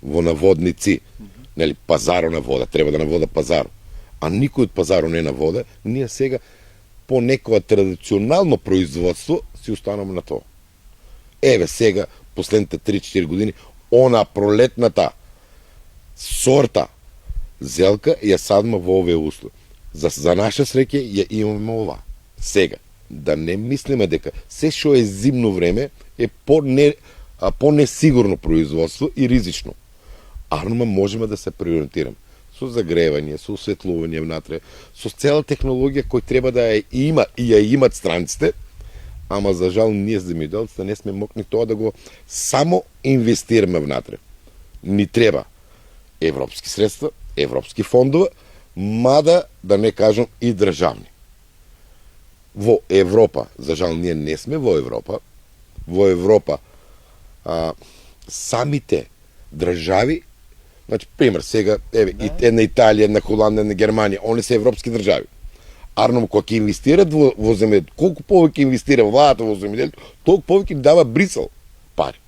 во наводници, нели, пазаро на вода, треба да навода пазаро, а никој од пазаро не навода, ние сега по некоја традиционално производство си останаме на тоа. Еве сега, последните 3-4 години, она пролетната сорта зелка ја садма во овие услови. За наша среќа ја имаме ова. Сега, да не мислиме дека се што е зимно време е по-несигурно производство и ризично. Арнума можеме да се преориентираме со загревање, со осветлување внатре, со цела технологија кој треба да ја има и ја имат странците, ама за жал ние земјоделците не сме мокни тоа да го само инвестираме внатре. Ни треба европски средства, европски фондове, мада да не кажам и државни. Во Европа, за жал ние не сме во Европа, самите држави, значи, пример, сега, еве, една Италија, една Холандија, една Германија, они се европски држави. Арном, кога ќе инвестират во земјоделие, колку повеќе инвестира владата во земјоделие, толку повеќе дава Брисел пари.